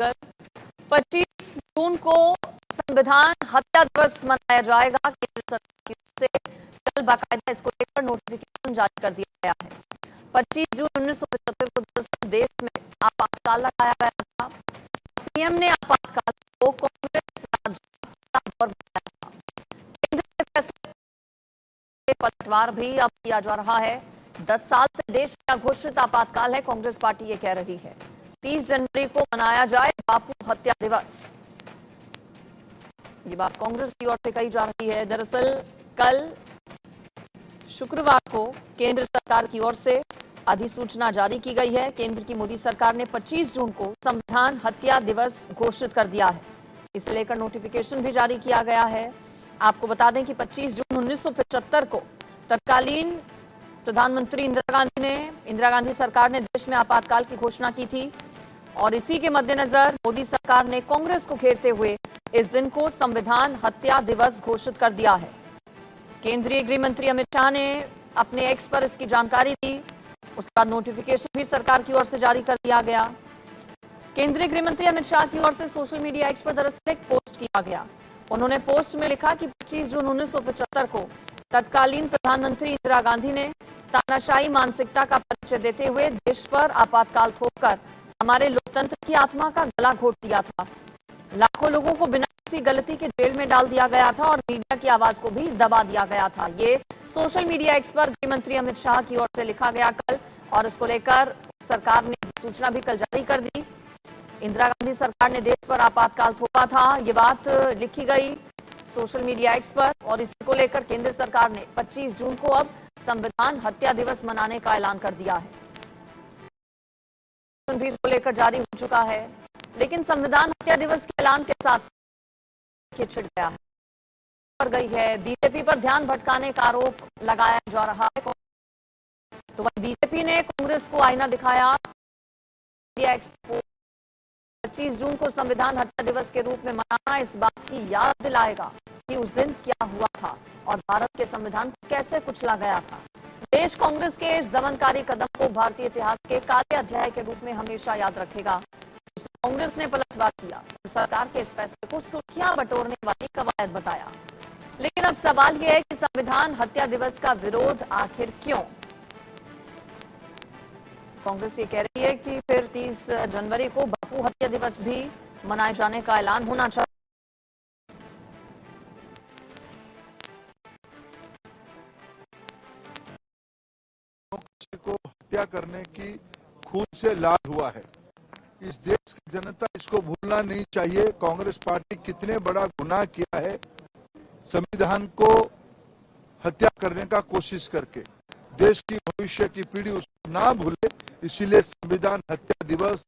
25 जून को संविधान हत्या दिवस मनाया जाएगा। केंद्र सरकार की ओर से कल बाकायदा इसको लेकर नोटिफिकेशन जारी कर दिया गया है। 25 जून 1975 को दरअसल देश में आपातकाल लगाया गया था। पीएम ने आपातकाल को कांग्रेस राज का दौर बताया था। केंद्र के फैसले पलटवार भी अब किया जा रहा है। 10 साल से देश में घोषित आपातकाल है। कांग्रेस पार्टी ये कह रही है 30 जनवरी को मनाया जाए बापू हत्या दिवस। ये बात कांग्रेस की ओर से कही जा रही है। दरअसल कल शुक्रवार को केंद्र सरकार की ओर से अधिसूचना जारी की गई है। केंद्र की मोदी सरकार ने 25 जून को संविधान हत्या दिवस घोषित कर दिया है। इसे लेकर नोटिफिकेशन भी जारी किया गया है। आपको बता दें कि 25 जून 1975 को तत्कालीन प्रधानमंत्री इंदिरा गांधी सरकार ने देश में आपातकाल की घोषणा की थी और इसी के मद्देनजर मोदी सरकार ने कांग्रेस को घेरते हुए इस दिन को संविधान हत्या दिवस घोषित कर दिया है। केंद्रीय गृह मंत्री अमित शाह ने अपने एक्स पर इसकी जानकारी दी। उसके बाद नोटिफिकेशन भी सरकार की ओर से जारी कर दिया गया। केंद्रीय गृह मंत्री अमित शाह की ओर से सोशल मीडिया एक्स पर दरअसल एक पोस्ट किया गया। उन्होंने पोस्ट में लिखा कि 25 जून 1975 को तत्कालीन प्रधानमंत्री इंदिरा गांधी ने तानाशाही मानसिकता का परिचय देते हुए देश पर आपातकाल थोपकर हमारे लोकतंत्र की आत्मा का गला घोट दिया था। लाखों लोगों को बिना किसी गलती के जेल में डाल दिया गया था और मीडिया की आवाज को भी दबा दिया गया था। ये सोशल मीडिया एक्स पर गृह मंत्री अमित शाह की ओर से लिखा गया कल, और इसको लेकर सरकार ने सूचना भी कल जारी कर दी। इंदिरा गांधी सरकार ने देश पर आपातकाल थोपा था, ये बात लिखी गई सोशल मीडिया एक्स पर, और इसी को लेकर केंद्र सरकार ने 25 जून को अब संविधान हत्या दिवस मनाने का ऐलान कर दिया है। भी इसको लेकर जारी हो चुका है, लेकिन संविधान हत्या दिवस के ऐलान के साथ छिड़ गया है और गई है। बीजेपी पर ध्यान भटकाने का आरोप लगाया जा रहा है। तो वह बीजेपी ने कांग्रेस को आईना दिखाया। 25 जून को संविधान हत्या दिवस के रूप में मनाना इस बात की याद दिलाएगा कि उस दिन क्या हुआ था और भारत के संविधान को कैसे कुचला गया था। देश कांग्रेस के इस दमनकारी कदम को भारतीय इतिहास के काले अध्याय के रूप में हमेशा याद रखेगा। कांग्रेस ने पलटवार किया और सरकार के इस फैसले को सुर्खियां बटोरने वाली कवायद बताया। लेकिन अब सवाल यह है कि संविधान हत्या दिवस का विरोध आखिर क्यों? कांग्रेस ये कह रही है कि फिर 30 जनवरी को बापू हत्या दिवस भी मनाए जाने का ऐलान होना चाहिए। को हत्या करने की खून से लाल हुआ है। इस देश की जनता इसको भूलना नहीं चाहिए। कांग्रेस पार्टी कितने बड़ा गुनाह किया है संविधान को हत्या करने का कोशिश करके। देश की भविष्य की पीढ़ी उसको ना भूले, इसीलिए संविधान हत्या दिवस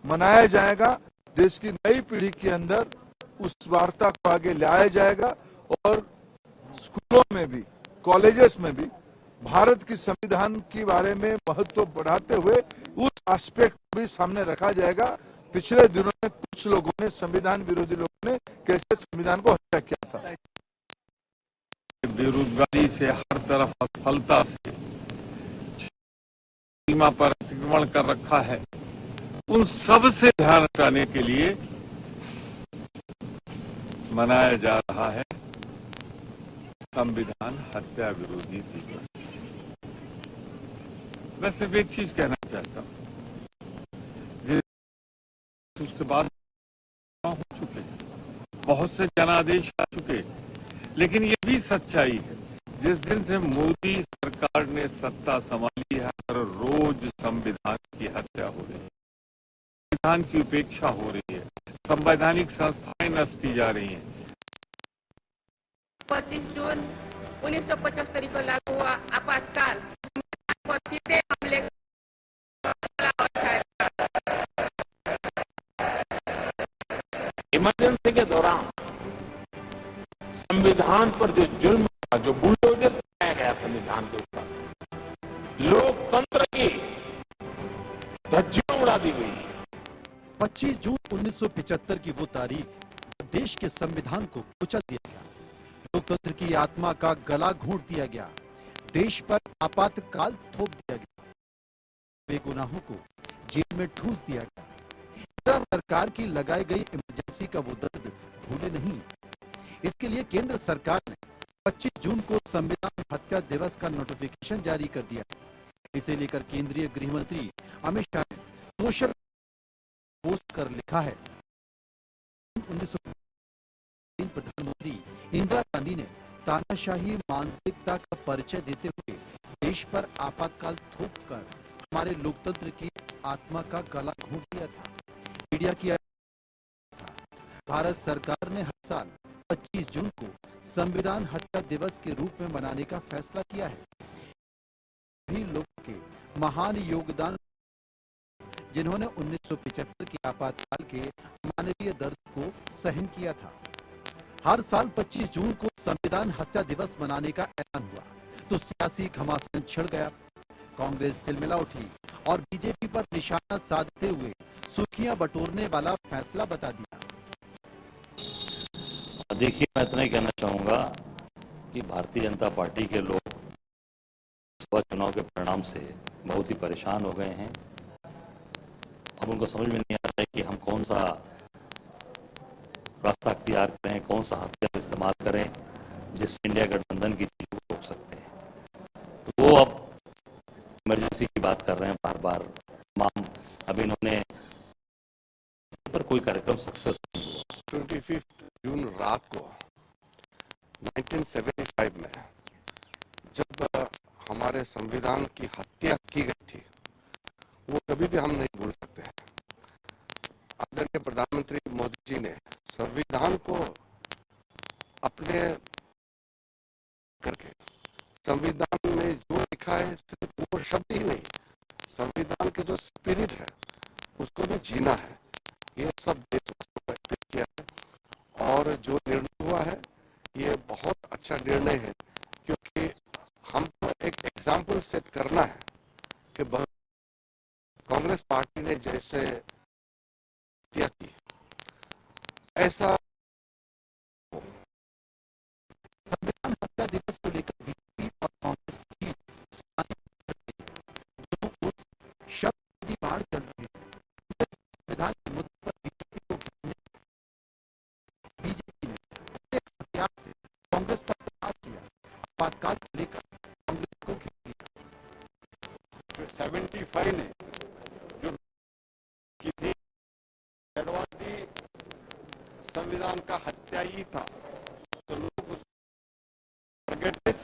मनाया जाएगा। देश की नई पीढ़ी के अंदर उस वार्ता को आगे लाया जाएगा और स्कूलों में भी, कॉलेजेस में भी भारत की संविधान के बारे में महत्व बढ़ाते हुए उस एस्पेक्ट को भी सामने रखा जाएगा। पिछले दिनों में कुछ लोगों ने, संविधान विरोधी लोगों ने कैसे संविधान को हत्या किया था। बेरोजगारी से हर तरफ असफलता से सीमा पर अतिक्रमण कर रखा है, उन सब से ध्यान हटाने के लिए मनाया जा रहा है संविधान हत्या विरोधी दिवस। मैं सिर्फ एक चीज कहना चाहता हूं, उसके बाद हो चुके, बहुत से जनादेश आ चुके, लेकिन ये भी सच्चाई है जिस दिन से मोदी सरकार ने सत्ता संभाली है हर रोज संविधान की हत्या हो रही है, संविधान की उपेक्षा हो रही है, संवैधानिक संस्थाएं नष्ट की जा रही हैं। 25 जून 1975 को लागू हुआ आपातकाल पर सीधे हमले इमरजेंसी के दौरान संविधान पर जो जुल्म था, जो बुलडोजर चलाया गया संविधान के ऊपर, लोकतंत्र की धज्जियां उड़ा दी गई। 25 जून 1975 की वो तारीख देश के संविधान को कुचल दिया गया, लोकतंत्र की आत्मा का गला घोंट दिया गया, देश पर आपातकाल थोप दिया गया, बेगुनाहों को जेल में ठूस दिया गया। केंद्र सरकार की लगाई गई इमरजेंसी का वो दर्द भूले नहीं। इसके लिए केंद्र सरकार ने 25 जून को संविधान हत्या दिवस का नोटिफिकेशन जारी कर दिया। इसे लेकर केंद्रीय गृह मंत्री अमित शाह ने सोशल पोस्ट कर लिखा है, 1903 प्रधानमंत्री इंदिरा गांधी ने तानाशाही मानसिकता का परिचय देते हुए देश पर आपातकाल थोप कर हमारे लोकतंत्र की आत्मा का गला घोंट दिया था। मीडिया की भारत सरकार ने हर साल 25 जून को संविधान हत्या दिवस के रूप में मनाने का फैसला किया है। भी लोगों के महान योगदान जिन्होंने 1975 के आपातकाल के मानवीय दर्द को सहन किया था। हर साल 25 जून को संविधान हत्या दिवस मनाने का ऐलान हुआ तो सियासी घमासान छिड़ गया। कांग्रेस तिलमिला उठी और बीजेपी पर निशाना साधते हुए सुर्खियां बटोरने वाला फैसला बता दिया। देखिए, मैं इतना ही कहना चाहूंगा कि भारतीय जनता पार्टी के लोग लोकसभा चुनाव के परिणाम से बहुत ही परेशान हो गए हैं। अब उनको समझ में नहीं आ रहा है कि हम कौन सा रास्ता अख्तियार करें, कौन सा हथियार इस्तेमाल करें जिससे इंडिया गठबंधन की चीजों को रोक सकते हैं। तो वो अब इमरजेंसी की बात कर रहे हैं बार बार। तमाम अभी इन्होंने पर कोई कार्यक्रम सक्सेस नहीं हुआ। 25 जून रात को 1975 में जब हमारे संविधान की हत्या की गई थी, वो कभी भी हम नहीं भूल सकते हैं। आदरणीय प्रधानमंत्री मोदी जी ने संविधान को अपने करके संविधान में जो लिखा है सिर्फ वो शब्द ही नहीं, संविधान के जो स्पिरिट है उसको भी जीना है। ये सब देशवासियों को अपील किया है और जो निर्णय हुआ है ये बहुत अच्छा निर्णय है, क्योंकि हमको एक एग्जाम्पल सेट करना है कि कांग्रेस पार्टी ने जैसे किया की ऐसा। संविधान हत्या दिवस को लेकर बीजेपी और कांग्रेस की जो उस शब्द की बाढ़ चल रही है, संविधान के मुद्दे पर बीजेपी को घेरने, बीजेपी ने एक हथियार से कांग्रेस पर प्रहार किया, आपातकाल को लेकर कांग्रेस को घेर लिया। 75 ने जो की थी संविधान का हत्या ही था, तो लोग उस forget this.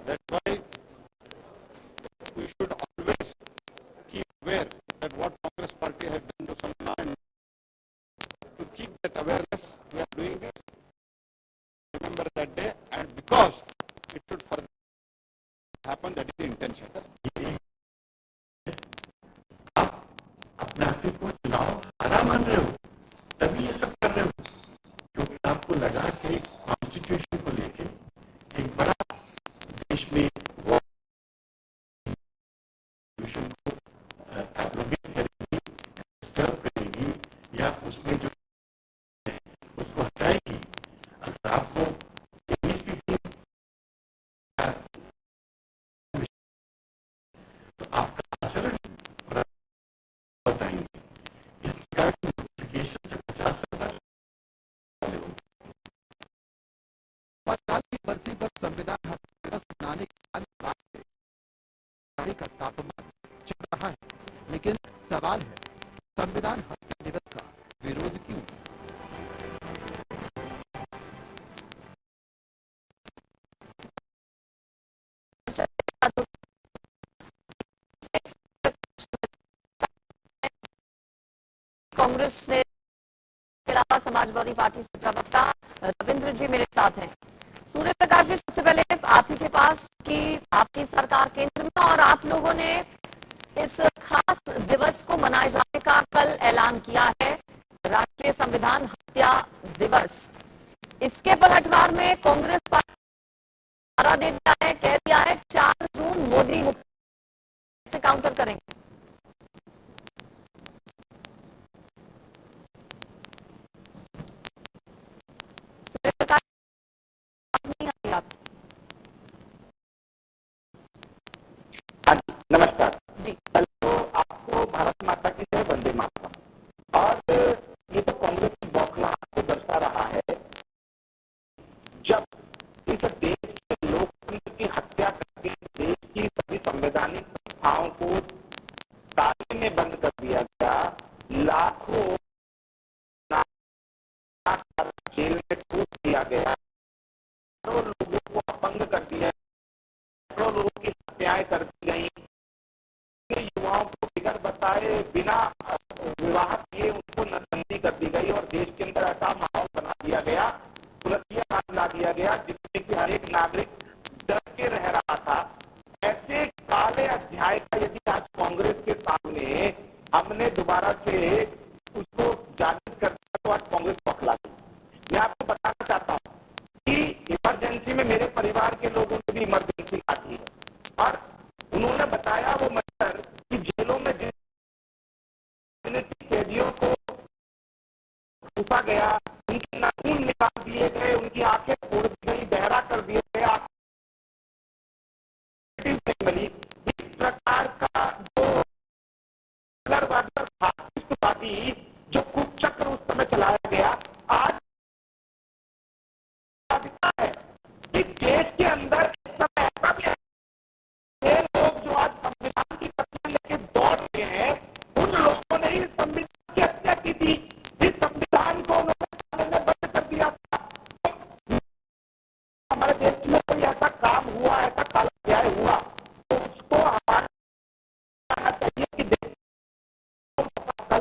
That's why we should always keep aware that what Congress party has done to Samvidan. To keep that awareness, we are doing this. Remember that day, and because it should further happen, that is the intention. आप अपने आप को चुनाव हारा मान रहे हो, तभी ये सब कर रहे हो, क्योंकि आपको लगा कि कॉन्स्टिट्यूशन को लेके एक बड़ा देश में वो को एब्रोगेट करेगी, डिस्टर्ब करेगी या उसमें जो उसको हटाएगी। अगर आपको तो आपका आचरण बताएंगे। इस प्रकार की नोटिफिकेशन से 50 की बरसी पर संविधान हत्या दिवस मनाने के बाद का तापमान चल रहा है, लेकिन सवाल है संविधान हत्या दिवस का विरोध क्यों? कांग्रेस ने के अलावा समाजवादी पार्टी से प्रवक्ता रविंद्र जी मेरे साथ हैं। सूर्य प्रकाश जी, सबसे पहले आप ही के पास कि आपकी सरकार केंद्र में और आप लोगों ने इस खास दिवस को मनाए जाने का कल ऐलान किया है, राष्ट्रीय संविधान हत्या दिवस। इसके पलटवार में कांग्रेस पार्टी नारा दे दिया है, कह दिया है 4 जून मोदी मुक्त से काउंटर करेंगे। नमस्कार जी। कल तो आपको भारत माता की जय, वंदे मातरम। और भंग कर दिया, सैकड़ों लोगों की हत्याएं कर दी गई, युवाओं को बिगर बताए बिना विवाह किए उनको नसबंदी कर दी गई और देश के अंदर ऐसा माहौल बना दिया गया, पुलिसिया राज ला दिया गया जिसमें कि हर एक नागरिक डर के रह रहा था। ऐसे काले अध्याय का यदि आज कांग्रेस के सामने हमने दोबारा से उसको जागृत कर दिया तो आज कांग्रेस पकड़ा गई। मैं आपको बताना चाहता हूँ कि इमरजेंसी में मेरे परिवार के लोगों ने भी इमरजेंसी काटी है और उन्होंने बताया वो मंजर कि जेलों में जिन कैदियों को घुसा गया, उनके नाखून निकाल दिए गए, उनकी आंखें फोड़ दी गई, बहरा कर दिए गए, नहीं मिली। इस प्रकार का जो फासिस्टवादी जो कुचक्र उस समय चलाया गया, आज है कि देश के अंदर इस समय ऐसा भी है लोग जो आज संविधान की प्रतियां लेके दौड़ रहे हैं, उन लोगों ने ही संविधान की हत्या की थी। इस संविधान को उन्होंने बंद कर दिया था। हमारे देश में कोई ऐसा काम हुआ, ऐसा काला अध्याय हुआ तो उसको हमारा चाहिए कि देश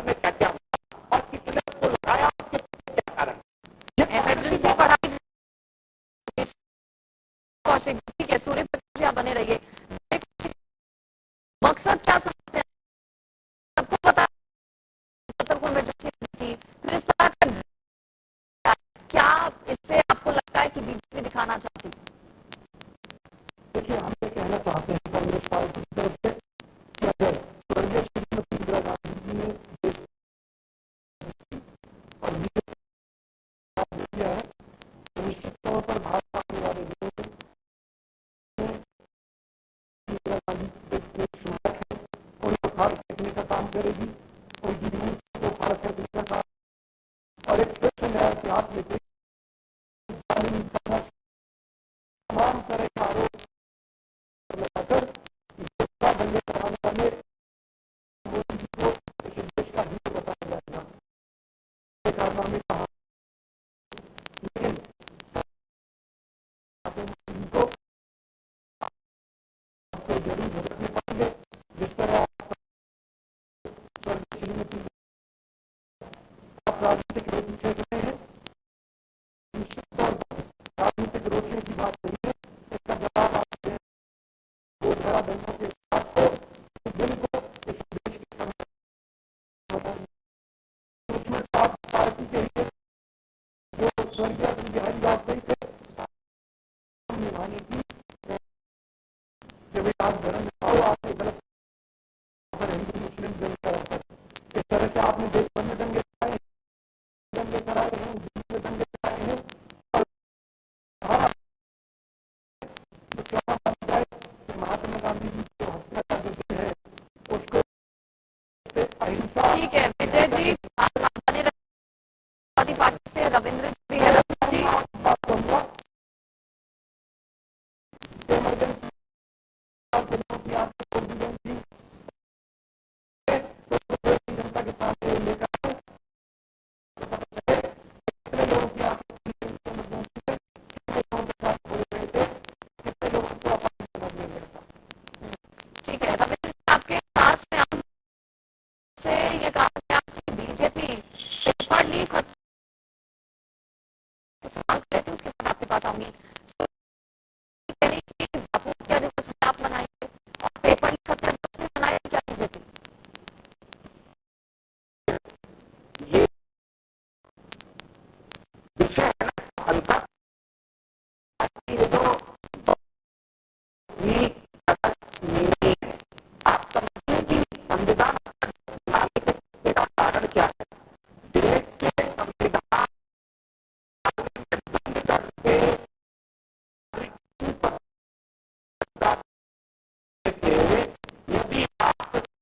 में क्या क्या हुआ और किसने उसको लगाया, उसके क्या कारण। इमरजेंसी पढ़ाई कौशिक ठीक है, सूर्य प्रकाश आप बने रहिए। मकसद क्या समझते हैं? सबको पता इमरजेंसी थी, फिर इस तरह का क्या इससे आपको लगता है कि बीजेपी दिखाना चाहती है? देखिए, हम ये कहना चाहते हैं कांग्रेस पार्टी की तरफ से कि अगर स्वर्गीय श्रीमती इंदिरा गांधी जी ने और दिया है तो निश्चित तौर पर भाजपा आने वाले लोग इंदिरा गांधी के शुरुआत है, कोई उखाड़ फेंकने का काम करेगी, कोई जुनून को उखाड़ फेंकने का काम और एक फिर से नया इतिहास लेके तमाम तरह का आरोप लगाकर बंदे कराने वाले मोदी जी को इस देश का हित बताया जाएगा, ये कारनामे कहा। लेकिन मोदी को आपको जरूर भुगतने पाएंगे जिस तरह स्वर्गीय श्रीमती आप राजनीतिक रोटी फेंक रहे हैं। निश्चित तौर पर राजनीतिक रोटियों की बात नहीं है, इसका जवाब आप दें वो बड़ा बैंकों के पास को दिन को इस देश के सामने उसमें आप पार्टी के लिए जो स्वर्गीय अटल बिहारी वाजपेयी थे निभाने की जब आज धर्म निभाओ आपने गलत हिंदू मुस्लिम जंग करा इस तरह से आपने देश भर में दंगे कराए हैं, दिल्ली में दंगे कराए हैं और तो क्या माना जाए कि महात्मा गांधी जी को हत्या का जो दिन है उसको अहिंसा। ठीक है विजय जी, पार्टी से रविंद्र भी है। रविंद्र जी, बात कहूंगा इमरजेंसी की आपको छोड़ दी गई थी तो जनता के सामने लेकर कितने लोगों की इमरजेंसी कितने लोगों के साथ बोल रहे थे, कितने लोगों को अपनी समझ में लगता। ठीक है रविंद्र जी, आपके पास में से ये कहा गया कि बीजेपी पेपर लीक सवाल करे थे, उसके बाद आपके पास आऊंगी।